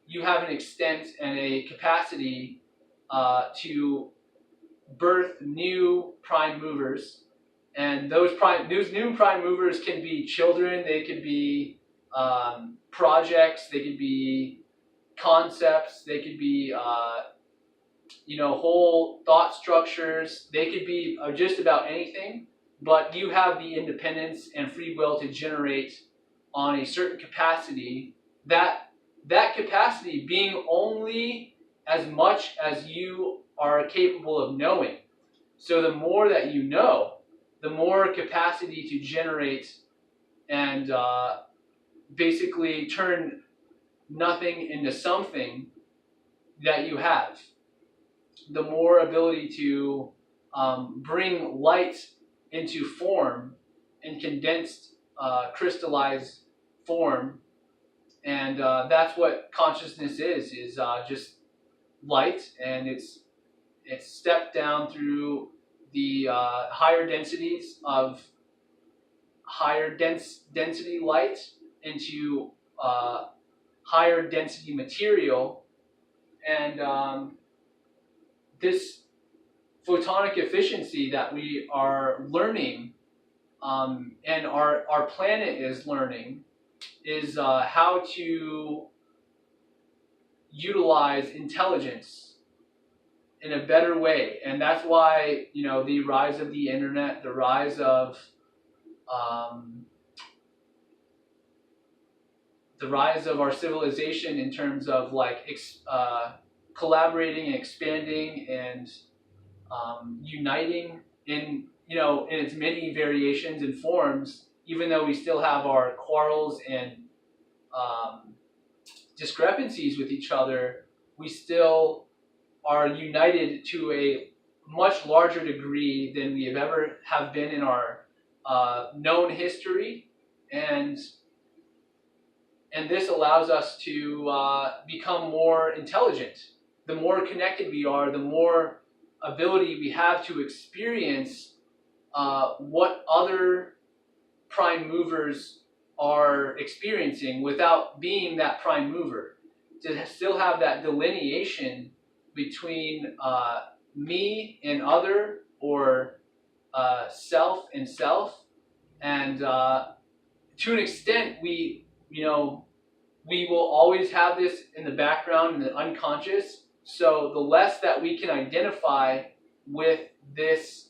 you have an extent and a capacity to birth new prime movers, and those new prime movers can be children, they could be projects, they could be concepts, they could be whole thought structures, they could be just about anything, but you have the independence and free will to generate on a certain capacity, that capacity being only as much as you are capable of knowing. So the more that you know, the more capacity to generate and basically turn nothing into something that you have. The more ability to bring light into form in condensed, crystallized form, and that's what consciousness is just light, and it's stepped down through the higher densities of higher density light into higher density material, and this photonic efficiency that we are learning, and our planet is learning, is how to utilize intelligence in a better way. And that's why, the rise of the internet, the rise of our civilization in terms of collaborating and expanding and uniting in its many variations and forms, even though we still have our quarrels and discrepancies with each other, we still are united to a much larger degree than we have been in our known history, and this allows us to become more intelligent. The more connected we are, the more ability we have to experience what other prime movers are experiencing without being that prime mover. To still have that delineation between me and other, or self and self, and to an extent we will always have this in the background, in the unconscious. So the less that we can identify with this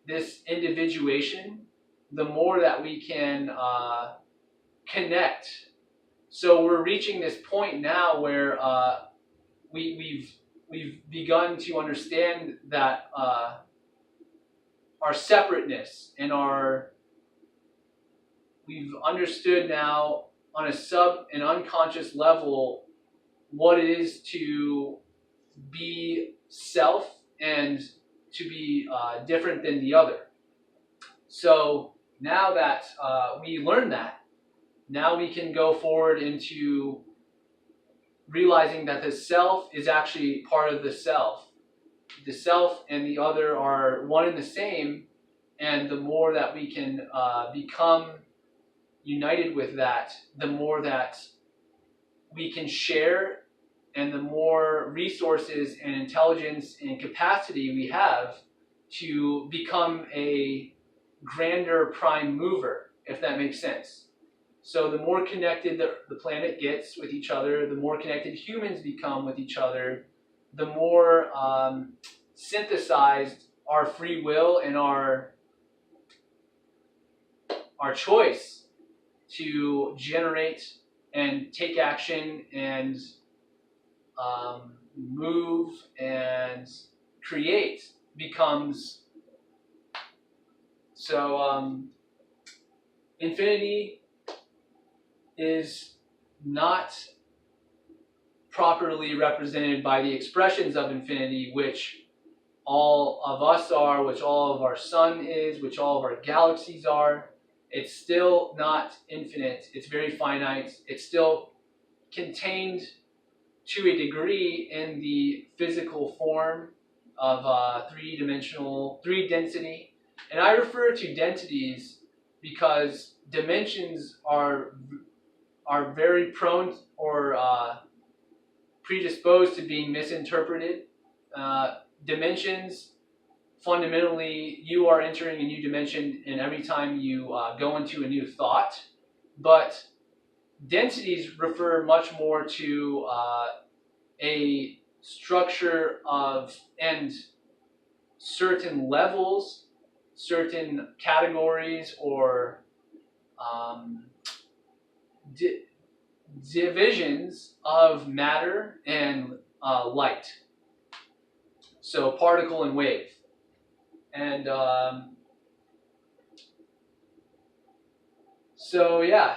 this individuation, the more that we can connect. So we're reaching this point now where we've begun to understand that our separateness and we've understood now on a and unconscious level what it is to be self and to be different than the other. So now that we learn that, now we can go forward into realizing that the self is actually part of the self. The self and the other are one and the same, and the more that we can become united with that, the more that we can share, and the more resources and intelligence and capacity we have to become a grander prime mover, if that makes sense. So the more connected the planet gets with each other, the more connected humans become with each other, the more synthesized our free will and our choice to generate and take action and move and create becomes. So infinity is not properly represented by the expressions of infinity, which all of us are, which all of our sun is, which all of our galaxies are. It's still not infinite. It's very finite. It's still contained to a degree in the physical form of three density. And I refer to densities because dimensions are very prone or predisposed to being misinterpreted. Dimensions, fundamentally, you are entering a new dimension and every time you go into a new thought. But densities refer much more to a structure of and certain levels, certain categories, or divisions of matter and light. So particle and wave. And so yeah,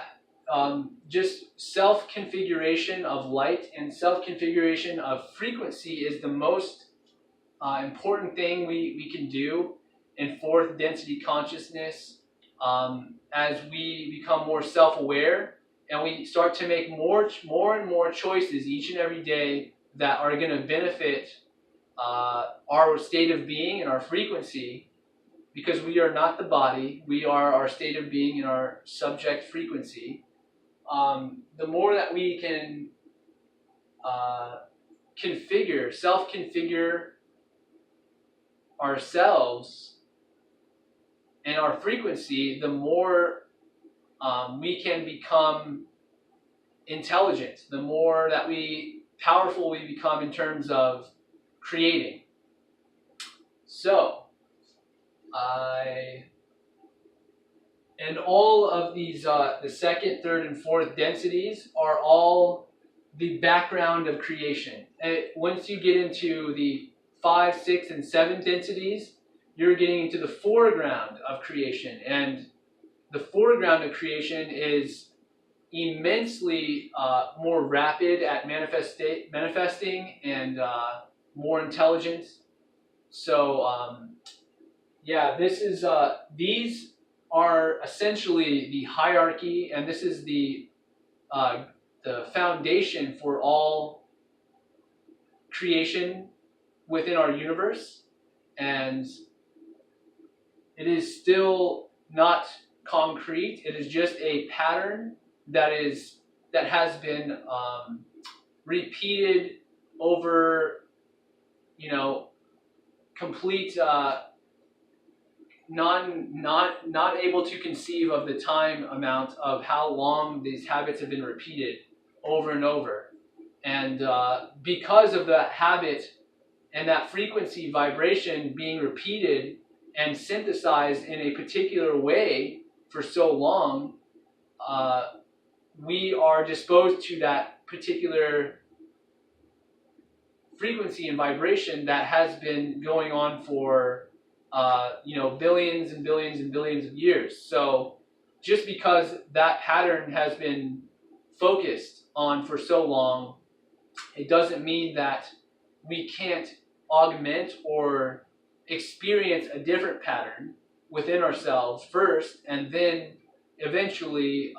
just self-configuration of light and self-configuration of frequency is the most important thing we can do in fourth density consciousness as we become more self-aware and we start to make more and more choices each and every day that are going to benefit our state of being and our frequency, because we are not the body, we are our state of being and our subject frequency. The more that we can self-configure ourselves and our frequency, the more we can become intelligent, the more that powerful we become in terms of creating. So, and all of these, the second, third, and fourth densities are all the background of creation. And once you get into the 5, 6, and 7 densities, you're getting into the foreground of creation. And the foreground of creation is immensely more rapid at manifesting and more intelligent. So yeah, this is these are essentially the hierarchy, and this is the foundation for all creation within our universe, and it is still not concrete. It is just a pattern that has been repeated over, complete not able to conceive of the time amount of how long these habits have been repeated over and over. And because of that habit and that frequency vibration being repeated and synthesized in a particular way for so long, we are disposed to that particular frequency and vibration that has been going on for billions and billions and billions of years. So just because that pattern has been focused on for so long, it doesn't mean that we can't augment or experience a different pattern within ourselves first, and then eventually,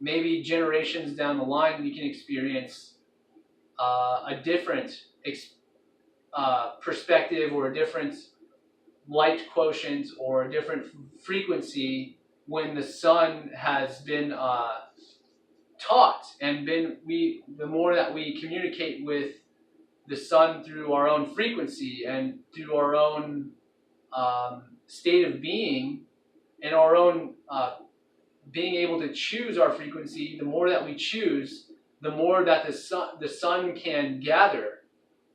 maybe generations down the line, we can experience a different perspective or a different light quotient or a different frequency when the sun has been taught and the more that we communicate with the sun through our own frequency and through our own state of being and our own being able to choose our frequency, the more that we choose, the more that the sun can gather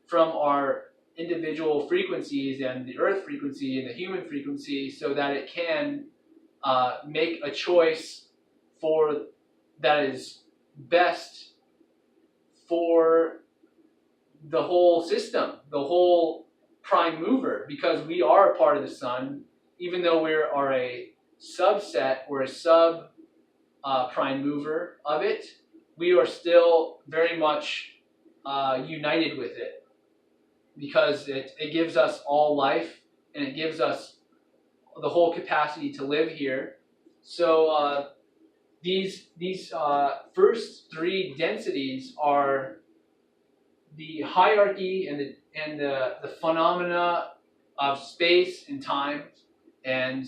from our individual frequencies and the earth frequency and the human frequency, so that it can make a choice that is best for the whole system, the whole prime mover, because we are a part of the sun, even though we are a subset or a sub prime mover of it, we are still very much united with it, because it gives us all life and it gives us the whole capacity to live here. So these first 3 densities are the hierarchy and the phenomena of space and time. And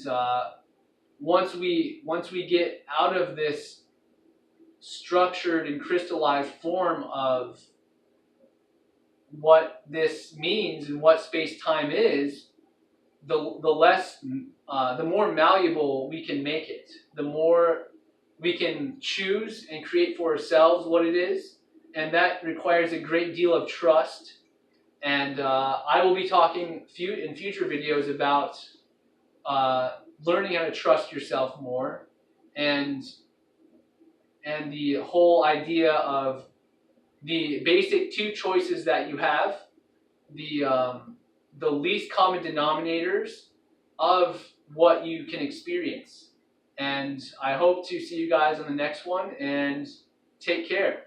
once we get out of this structured and crystallized form of what this means and what space-time is, the more malleable we can make it, the more we can choose and create for ourselves what it is, and that requires a great deal of trust. And I will be talking in future videos about learning how to trust yourself more, and the whole idea of the basic two choices that you have, the least common denominators of what you can experience. And I hope to see you guys on the next one, and take care.